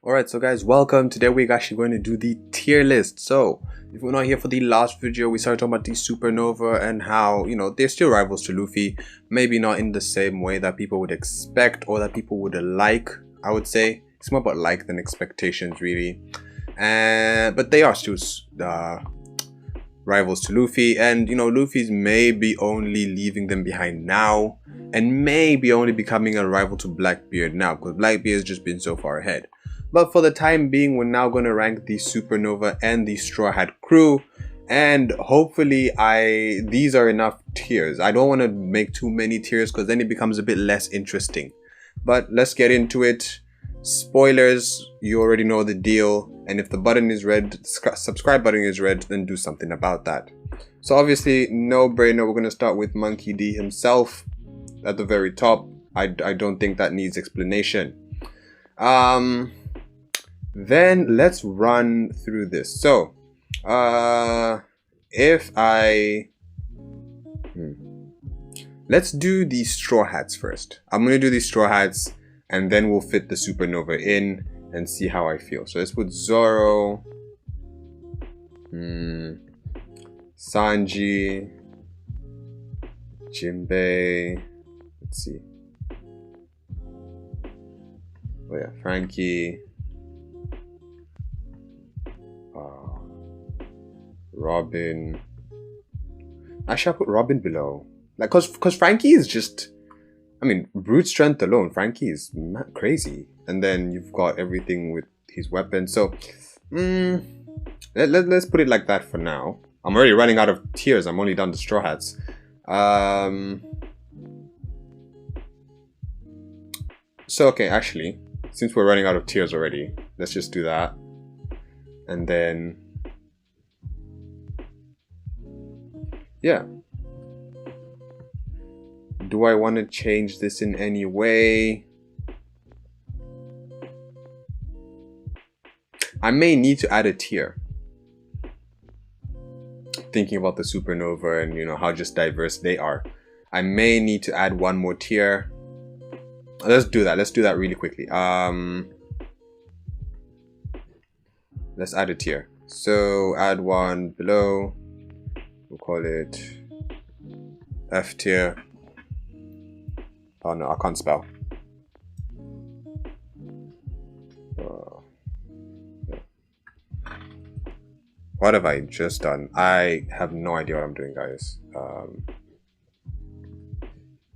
Alright, so guys, welcome. Today we're actually going to do the tier list. So, if we're not here for the last video, we started talking about the Supernova and how, they're still rivals to Luffy. Maybe not in the same way that people would expect or that people would like, I would say. It's more about like than expectations, really. But they are still rivals to Luffy. And, Luffy's maybe only leaving them behind now. And maybe only becoming a rival to Blackbeard now. Because Blackbeard has just been so far ahead. But for the time being, we're now going to rank the Supernova and the Straw Hat crew. And hopefully these are enough tiers. I don't want to make too many tiers because then it becomes a bit less interesting. But let's get into it. Spoilers, you already know the deal. And if the button is red, subscribe button is red, then do something about that. So obviously, no brainer, we're going to start with Monkey D himself at the very top. I don't think that needs explanation. Then let's run through this. So, let's do the Straw Hats first. I'm going to do these Straw Hats and then we'll fit the Supernova in and see how I feel. So let's put Zoro, Sanji, Jinbei, let's see. Oh yeah, Frankie. Robin. Actually, I'll put Robin below. Like, cause Frankie is just, brute strength alone, Frankie is crazy. And then you've got everything with his weapons. So, let's put it like that for now. I'm already running out of tiers. I'm only down to Straw Hats. So, okay, actually, since we're running out of tiers already, let's just do that. And then, yeah. Do I want to change this in any way? I may need to add a tier. Thinking about the Supernova and how just diverse they are. I may need to add one more tier. Let's do that. Let's do that really quickly. Let's add a tier. So add one below. We'll call it F tier. Oh no, I can't spell. Yeah. What have I just done? I have no idea what I'm doing, guys.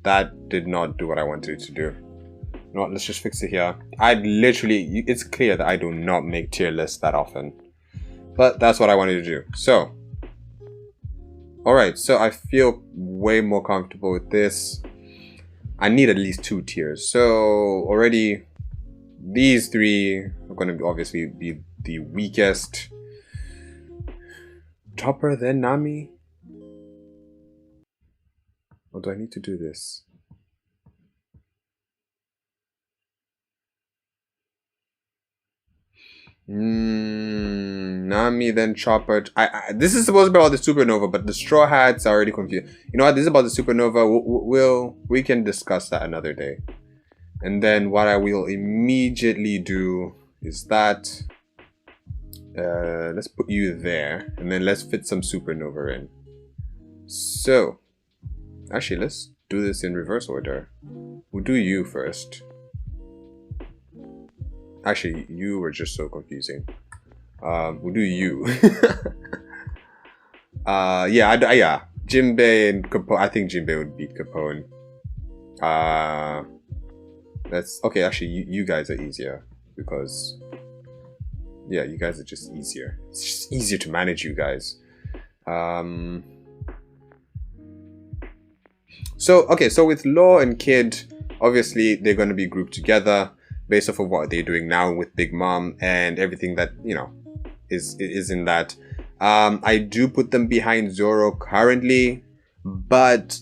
That did not do what I wanted it to do. No, let's just fix it here. It's clear that I do not make tier lists that often. But that's what I wanted to do. So, alright, so I feel way more comfortable with this. I need at least 2 tiers. So already these 3 are going to obviously be the weakest. Chopper, then Nami. Or do I need to do this? Nami, then Chopper. This is supposed to be about the Supernova, but the Straw Hats are already confused. You know what? This is about the Supernova. We can discuss that another day. And then what I will immediately do is that. Let's put you there, and then let's fit some Supernova in. So, actually, let's do this in reverse order. We'll do you first. Actually, you were just so confusing. We'll do you. Yeah. Jinbei and Capone. I think Jinbei would beat Capone. Okay. Actually, you guys are easier because, yeah, you guys are just easier. It's just easier to manage you guys. So with Law and Kid, obviously they're going to be grouped together based off of what they're doing now with Big Mom and everything that, is in that. I do put them behind Zoro currently, but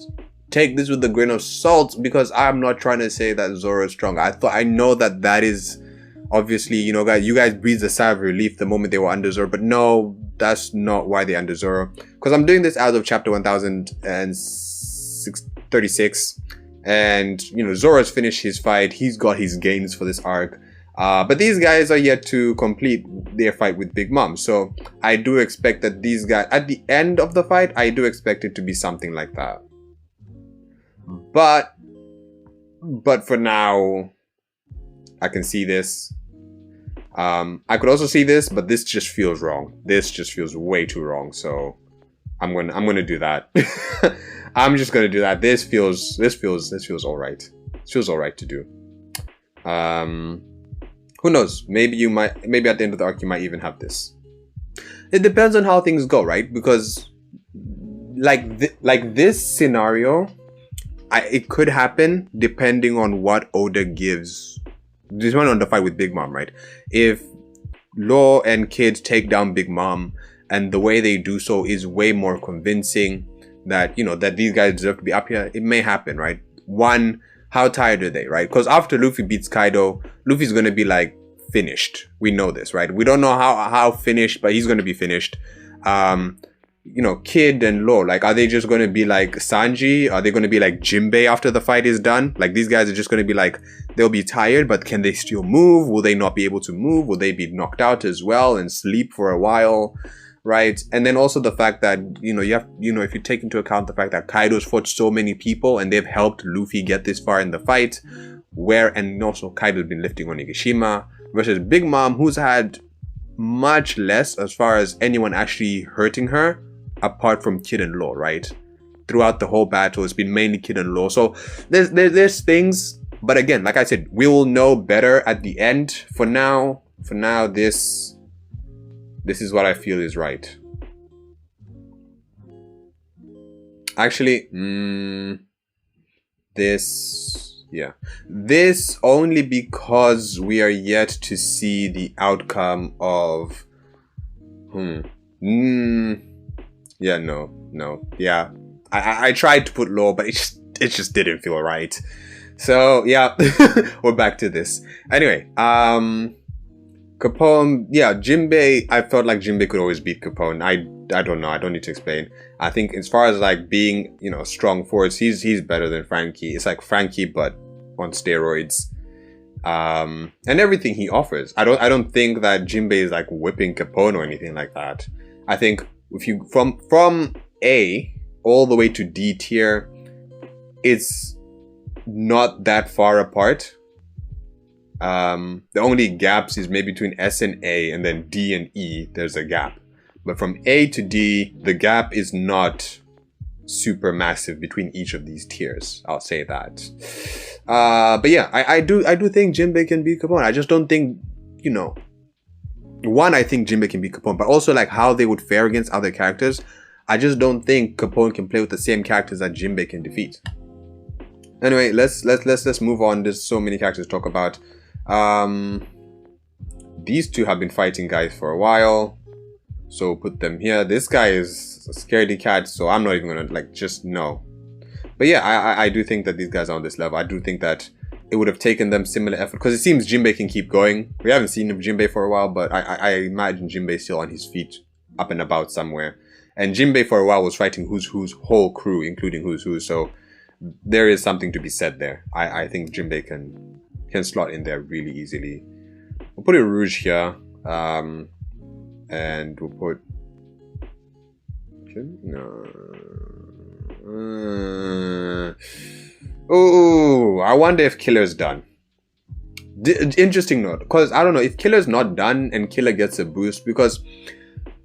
take this with a grain of salt because I'm not trying to say that Zoro is strong. I know that is obviously, guys, you guys breathed a sigh of relief the moment they were under Zoro, but no, that's not why they're under Zoro. Because I'm doing this out of chapter 1036. And, Zoro's finished his fight. He's got his gains for this arc. But these guys are yet to complete their fight with Big Mom. So I do expect that these guys, at the end of the fight, I do expect it to be something like that. But for now, I can see this. I could also see this, but this just feels wrong. This just feels way too wrong. So I'm gonna do that. I'm just gonna do that. This feels all right. This feels all right to do. Who knows? Maybe at the end of the arc you might even have this. It depends on how things go, right? Because like this scenario, it could happen depending on what Oda gives. This one on the fight with Big Mom, right? If Law and Kid take down Big Mom, and the way they do so is way more convincing that, that these guys deserve to be up here, it may happen, right? One, how tired are they, right? Because after Luffy beats Kaido, Luffy's gonna be like finished. We know this, right? We don't know how finished, but he's gonna be finished. Kid and Law, like, are they just gonna be like Sanji? Are they gonna be like Jinbei after the fight is done? Like, these guys are just gonna be like, they'll be tired, but can they still move? Will they not be able to move? Will they be knocked out as well and sleep for a while? Right? And then also the fact that, you have, if you take into account the fact that Kaido's fought so many people and they've helped Luffy get this far in the fight, and also Kaido's been lifting on Onigashima, versus Big Mom, who's had much less as far as anyone actually hurting her, apart from Kid and Law, right? Throughout the whole battle, it's been mainly Kid and Law. So there's things, but again, like I said, we will know better at the end. For now, this is what I feel is right. Actually, this only because we are yet to see the outcome of I tried to put Law, but it just didn't feel right. So yeah, we're back to this. Anyway, Capone, Jinbei, I felt like Jinbei could always beat Capone. I don't know, I don't need to explain. I think as far as like being, strong force, he's better than Frankie. It's like Frankie but on steroids. And everything he offers. I don't think that Jinbei is like whipping Capone or anything like that. I think if you from A all the way to D tier, it's not that far apart. The only gaps is maybe between S and A, and then D and E, there's a gap. But from A to D, the gap is not super massive between each of these tiers. I'll say that. But yeah, I do think Jinbei can beat Capone. I just don't think, one, I think Jinbei can beat Capone, but also like how they would fare against other characters. I just don't think Capone can play with the same characters that Jinbei can defeat. Anyway, let's move on. There's so many characters to talk about. These two have been fighting guys for a while, so put them here. This guy is a scaredy cat, so I'm not even gonna just no. But yeah, I do think that these guys are on this level. I do think that it would have taken them similar effort, because it seems Jinbei can keep going. We haven't seen Jinbei for a while, but I imagine Jinbei still on his feet, up and about somewhere. And Jinbei for a while was fighting Who's Who's whole crew, including Who's Who. So there is something to be said there. I think Jinbei can slot in there really easily. We'll put a Rouge here, and we'll put I wonder if Killer's done. Interesting note, because I don't know if Killer's not done and Killer gets a boost, because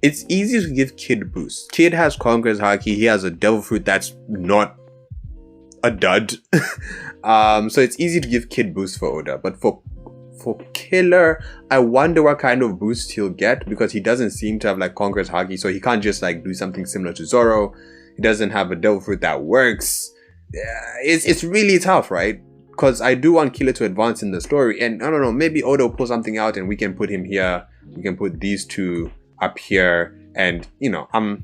it's easy to give Kid boosts. Kid has Conqueror's Haki, he has a Devil Fruit that's not a dud. So it's easy to give Kid boost for Oda, but for Killer, I wonder what kind of boost he'll get, because he doesn't seem to have Conqueror's Haki, so he can't just do something similar to Zoro. He doesn't have a Devil Fruit that works. It's really tough, right? Because I do want Killer to advance in the story, and I don't know, maybe Oda will pull something out and we can put him here. We can put these two up here, and I'm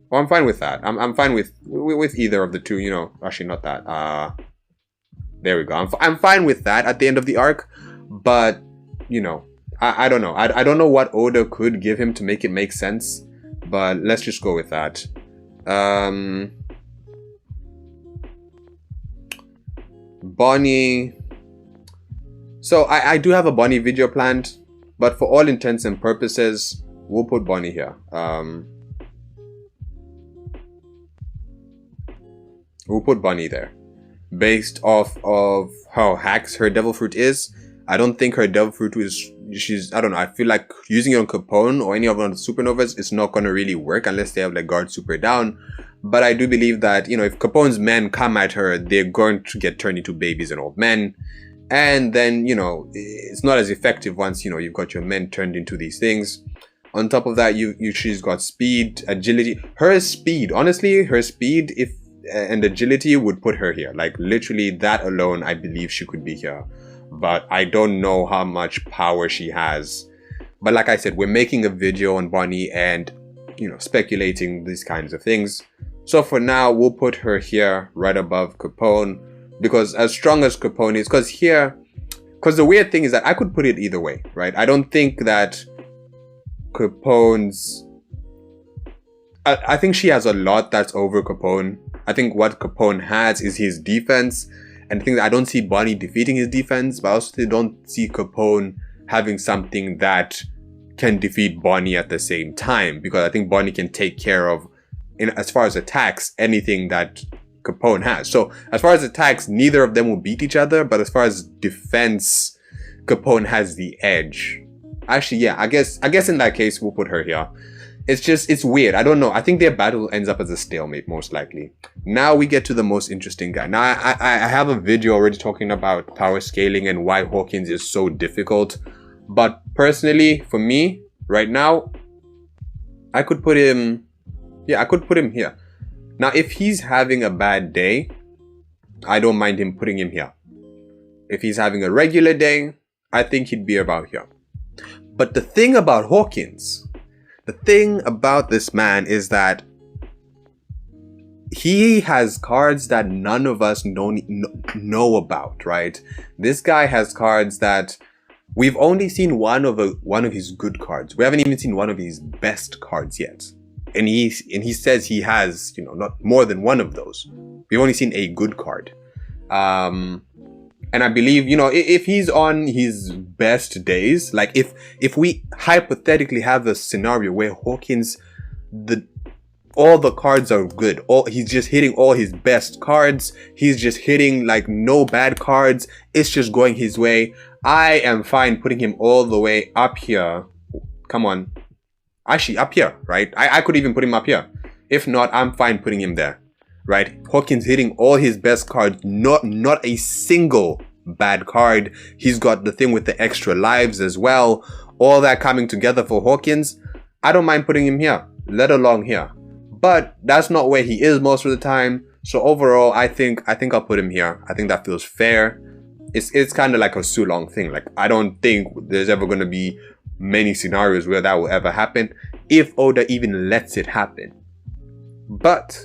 fine with that. I'm fine with either of the two. Actually not that. There we go. I'm fine with that at the end of the arc, but I don't know. I don't know what Oda could give him to make it make sense, but let's just go with that. Bonnie. So I do have a Bonnie video planned, but for all intents and purposes, we'll put Bonnie here. We'll put Bonnie there. Based off of how hacks her devil fruit is, I don't think her devil fruit is, I don't know, I feel like using it on Capone or any of the supernovas is not going to really work unless they have like guard super down. But I do believe that, you know, if Capone's men come at her, they're going to get turned into babies and old men. And then, you know, it's not as effective once, you know, you've got your men turned into these things. On top of that, she's got speed, agility. Her speed, honestly, her speed and agility would put her here. Like literally that alone, I believe she could be here. But I don't know how much power she has. But like I said, we're making a video on Bonnie and, you know, speculating these kinds of things. So for now, we'll put her here right above Capone. Because as strong as Capone is, because the weird thing is that I could put it either way, right? I don't think that Capone's... I think she has a lot that's over Capone. I think what Capone has is his defense. And I think that I don't see Bonnie defeating his defense, but I also don't see Capone having something that can defeat Bonnie at the same time. Because I think Bonnie can take care of, as far as attacks, anything that Capone has. So as far as attacks, neither of them will beat each other, but as far as defense, Capone has the edge. Actually, yeah, I guess in that case we'll put her here. It's weird. I don't know. I think their battle ends up as a stalemate most likely. Now we get to the most interesting guy. Now I have a video already talking about power scaling and why Hawkins is so difficult. But personally, for me, right now, I could put him, yeah, I could put him here. Now, if he's having a bad day, I don't mind him putting him here. If he's having a regular day, I think he'd be about here. But the thing about Hawkins, the thing about this man is that he has cards that none of us know about, right? This guy has cards that we've only seen one of his good cards. We haven't even seen one of his best cards yet. And he says he has, you know, not more than one of those. We've only seen a good card. And I believe, you know, if he's on his best days, like if we hypothetically have a scenario where Hawkins, all the cards are good, he's just hitting all his best cards, he's just hitting like no bad cards, it's just going his way, I am fine putting him all the way up here. Come on. Actually, up here, right? I could even put him up here. If not, I'm fine putting him there, right? Hawkins hitting all his best cards, not a single bad card. He's got the thing with the extra lives as well. All that coming together for Hawkins. I don't mind putting him here, let alone here. But that's not where he is most of the time. So overall, I think I'll put him here. I think that feels fair. It's kind of like a Sulong thing. Like, I don't think there's ever going to be many scenarios where that will ever happen, if Oda even lets it happen. But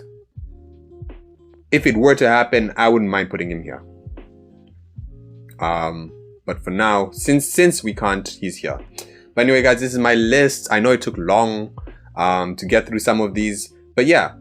if it were to happen, I wouldn't mind putting him here. But for now, since we can't, he's here. But anyway, guys, this is my list. I know it took long to get through some of these, but yeah,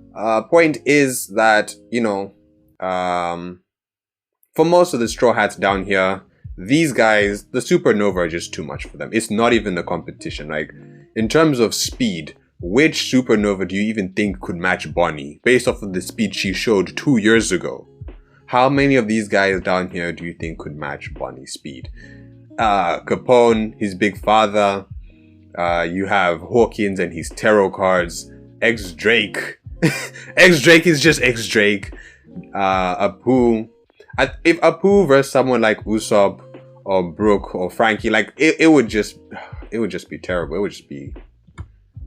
point is that, you know, for most of the Straw Hats down here, these guys, the Supernova are just too much for them. It's not even a competition. Like, in terms of speed, which Supernova do you even think could match Bonnie based off of the speed she showed 2 years ago? How many of these guys down here do you think could match Bonnie's speed? Capone, his big father. You have Hawkins and his tarot cards. X-Drake. X-Drake is just X-Drake. Apu. If Apu versus someone like Usopp or Brook or Frankie, like it would just be terrible. It would just be,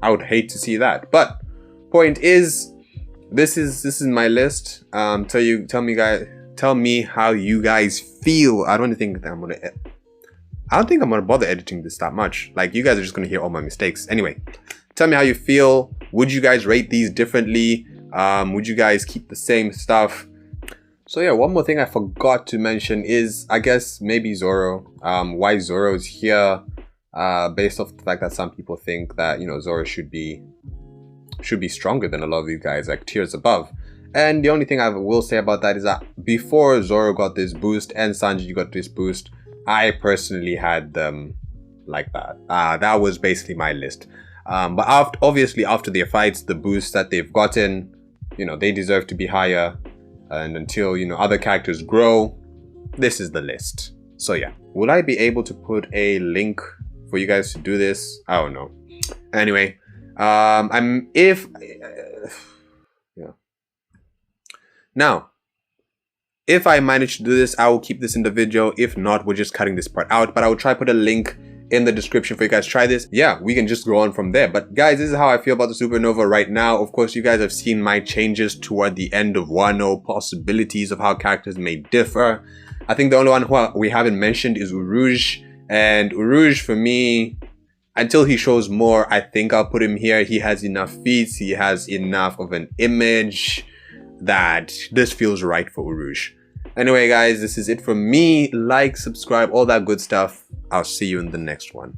I would hate to see that. But point is, this is my list. Tell me how you guys feel. I don't think I'm gonna bother editing this that much. Like, you guys are just gonna hear all my mistakes. Anyway, tell me how you feel. Would you guys rate these differently? Would you guys keep the same stuff? So yeah, one more thing I forgot to mention is, I guess, maybe Zoro. Why Zoro's here, based off the fact that some people think that, you know, Zoro should be stronger than a lot of these guys, like tiers above. And the only thing I will say about that is that before Zoro got this boost and Sanji got this boost, I personally had them like that. That was basically my list. But obviously after their fights, the boosts that they've gotten, you know, they deserve to be higher. And until, you know, other characters grow, this is the list. So yeah, will I be able to put a link for you guys to do this? I don't know. Anyway, now, if I manage to do this, I will keep this in the video. If not, we're just cutting this part out, but I will try to put a link in the description for you guys to try this. Yeah, we can just go on from there. But guys, this is how I feel about the Supernova right now. Of course, you guys have seen my changes toward the end of Wano, possibilities of how characters may differ. I think the only one who we haven't mentioned is Urouge. And Urouge, for me, until he shows more, I think I'll put him here. He has enough feats, he has enough of an image that this feels right for Urouge. Anyway guys, this is it from me. Like, subscribe, all that good stuff. I'll see you in the next one.